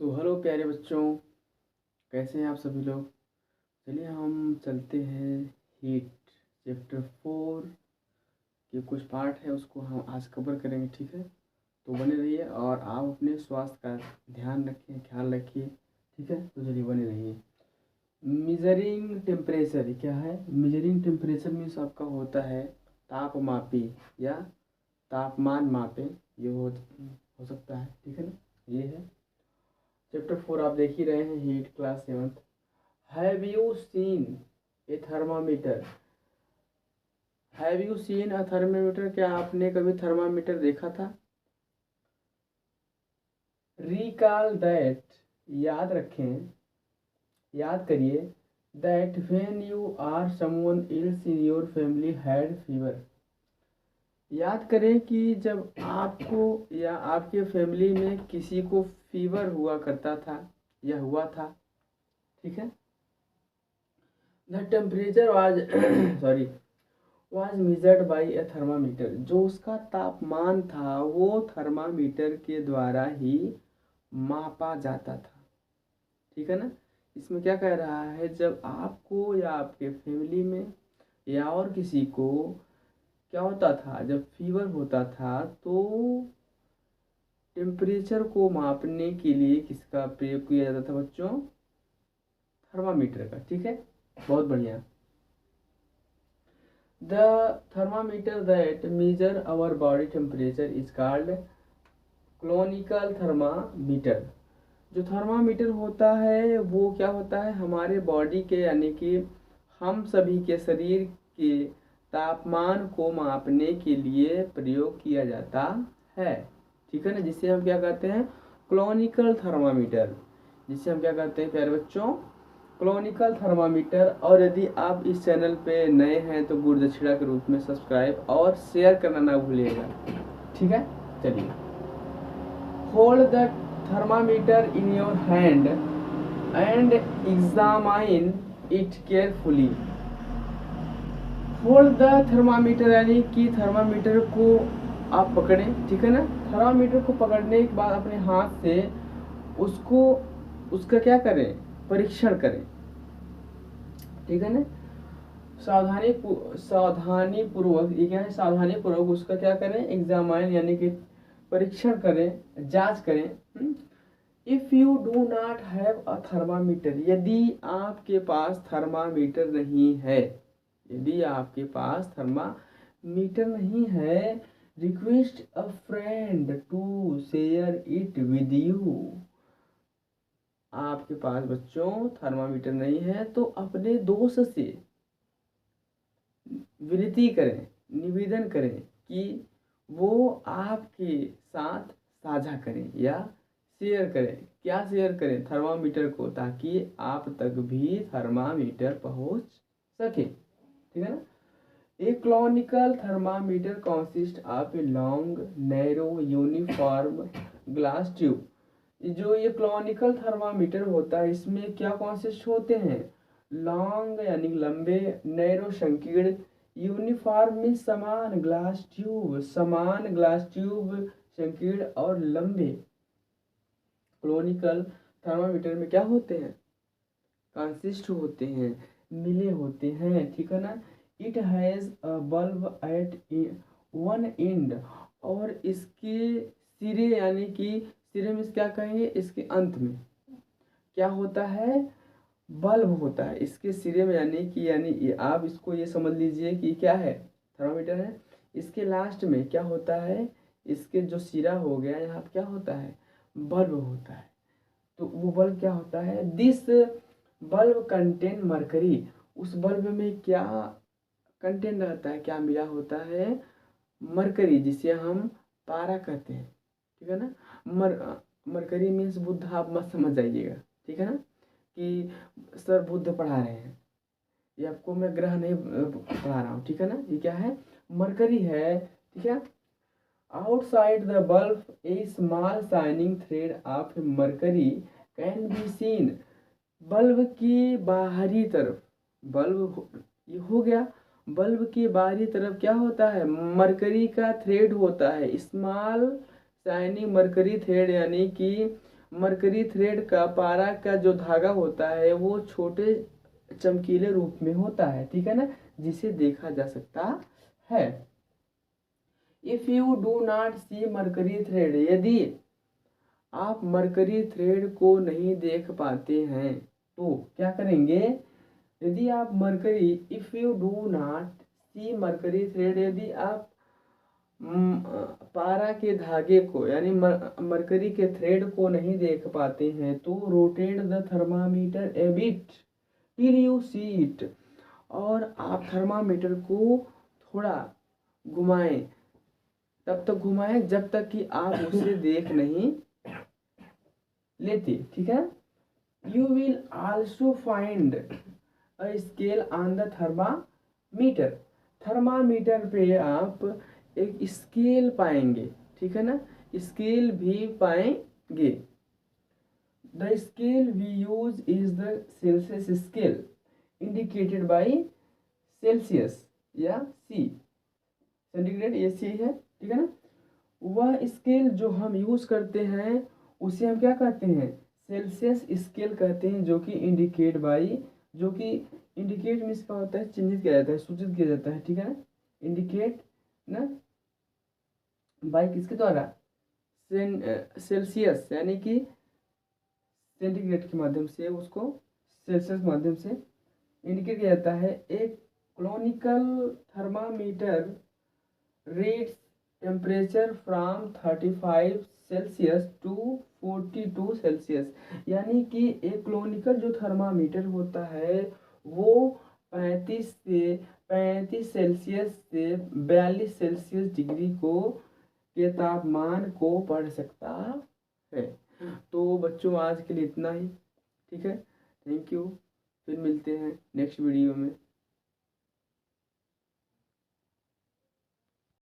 तो हेलो प्यारे बच्चों, कैसे हैं आप सभी लोग। चलिए हम चलते हैं हीट चैप्टर 4 के कुछ पार्ट है उसको हम आज कवर करेंगे। ठीक है, तो बने रहिए और आप अपने स्वास्थ्य का ध्यान रखिए, ख्याल रखिए। ठीक है, तो चलिए बने रहिए। मेजरिंग टेम्परेचर ये क्या है? मेजरिंग टेम्परेचर मीन्स आपका होता है तापमापी या तापमान मापे। ये हो सकता है। ठीक है ना, ये है चैप्टर 4। आप देख ही रहे हैं, heat class 7। Have you seen A thermometer? Have you seen a thermometer? क्या आपने कभी थर्मामीटर देखा था? रिकॉल दैट, याद रखें, याद करिए, that when you are someone else in your family had fever. याद करें कि जब आपको या आपके फैमिली में किसी को फीवर हुआ करता था या हुआ था। ठीक है, the temperature was sorry was measured by A thermometer. जो उसका तापमान था वो थर्मामीटर के द्वारा ही मापा जाता था। ठीक है ना, इसमें क्या कह रहा है, जब आपको या आपके फैमिली में या और किसी को क्या होता था, जब फीवर होता था तो टेम्परेचर को मापने के लिए किसका प्रयोग किया जाता था बच्चों? थर्मामीटर का। ठीक है, बहुत बढ़िया। The thermometer that measure our body temperature is called clinical thermometer. जो थर्मामीटर होता है वो क्या होता है, हमारे बॉडी के यानी कि हम सभी के शरीर के तापमान को मापने के लिए प्रयोग किया जाता है। ठीक है ना, जिसे हम क्या कहते हैं? क्लोनिकल थर्मामीटर। जिसे हम क्या कहते हैं प्यारे बच्चों? क्लोनिकल थर्मामीटर। और यदि आप इस चैनल पे नए हैं तो गुरु दक्षिणा के रूप में सब्सक्राइब और शेयर करना ना भूलिएगा। ठीक है, चलिए। Hold the thermometer in your hand and examine it carefully. Hold the thermometer यानी कि थर्मामीटर को आप पकड़ें। ठीक है ना, थर्मामीटर को पकड़ने के बाद अपने हाथ से उसको उसका क्या करें? परीक्षण करें। ठीक है ना, सावधानी पूर्वक, ये क्या है? सावधानी पूर्वक उसका क्या करें? एग्जामाइन यानी कि परीक्षण करें, जांच करें। If you do not have a thermometer, यदि आपके पास थर्मामीटर नहीं है, यदि आपके पास थर्मामीटर नहीं है, request a friend to share it with you. आपके पास बच्चों थर्मामीटर नहीं है तो अपने दोस्त से विनती करें, निवेदन करें कि वो आपके साथ साझा करें या शेयर करें। क्या शेयर करें? थर्मामीटर को, ताकि आप तक भी थर्मामीटर पहुंच सके। ठीक है ना, a clinical thermometer consist of a long narrow uniform glass tube. जो ये क्लोनिकल थर्मामीटर होता है इसमें क्या कॉन्सिस्ट होते हैं? लॉन्ग यानी लंबे, नैरो संकीर्ण, यूनिफॉर्म में समान ग्लास ट्यूब, समान ग्लास ट्यूब, संकीर्ण और लंबे। क्लोनिकल थर्मामीटर में क्या होते हैं? कंसिस्ट होते हैं, मिले होते हैं। ठीक है ना, it has a bulb at one end, और इसके सिरे यानी कि सिरे में क्या कहेंगे? इसके अंत में क्या होता है? बल्ब होता है इसके सिरे में, यानी आप इसको ये समझ लीजिए कि क्या है? थर्मामीटर है। इसके लास्ट में क्या होता है? इसके जो सिरा हो गया यहाँ पे क्या होता है? बल्ब होता है। तो वो बल्ब क्या होता है? This bulb contain mercury. उस बल्ब में क्या कंटेन रहता है, क्या मिला होता है? मरकरी, जिसे हम पारा कहते हैं। ठीक है ना, मरकरी मीन्स बुध, आप मत समझ जाइएगा। ठीक है ना, कि सर बुध पढ़ा रहे हैं, ये आपको मैं ग्रह नहीं पढ़ा रहा हूँ। ठीक है ना, ये क्या है? मरकरी है। ठीक है, outside the bulb A small shining thread of mercury can be seen. Bulb की बाहरी तरफ, ये हो गया। बल्ब की बाहरी तरफ क्या होता है? मरकरी का थ्रेड होता है, स्मॉल शाइनिंग मरकरी थ्रेड, यानी कि मरकरी थ्रेड का पारा का जो धागा होता है वो छोटे चमकीले रूप में होता है, ठीक है ना, जिसे देखा जा सकता है। If you do not see mercury thread, यदि आप मरकरी थ्रेड को नहीं देख पाते हैं तो क्या करेंगे? यदि आप mercury, if you do not see mercury thread, यदि आप पारा के धागे को यानी मरकरी के थ्रेड को नहीं देख पाते हैं तो rotate the thermometer A bit till you see it, और आप थर्मामीटर को थोड़ा घुमाएं, तब तक घुमाएं जब तक कि आप उसे देख नहीं लेते, ठीक है। You will also find a scale on the thermometer, thermometer पे आप एक स्केल पाएंगे, ठीक है ना, स्केल भी पाएंगे। The scale we use is the Celsius scale indicated by Celsius या सी, सेंटीग्रेड ये सी है, ठीक है ना। वह स्केल जो हम यूज करते हैं उसे हम क्या कहते हैं? सेल्सियस स्केल कहते हैं, जो कि इंडिकेट बाई, जो कि इंडिकेट मीन्स क्या होता है? चिन्हित किया जाता है, सूचित किया जाता है, ठीक है ना। इंडिकेट ना बाई किसके द्वारा? सेल्सियस यानी कि सेंटीग्रेड के माध्यम से, उसको सेल्सियस के माध्यम से इंडिकेट किया जाता है। एक clinical thermometer reads temperature from 35 Celsius to 42 Celsius, यानी कि एक क्लोनिकल जो थर्मामीटर होता है वो 35 सेल्सियस से 42 सेल्सियस डिग्री को के तापमान को पढ़ सकता है। तो बच्चों आज के लिए इतना ही, ठीक है। थैंक यू, फिर मिलते हैं नेक्स्ट वीडियो में।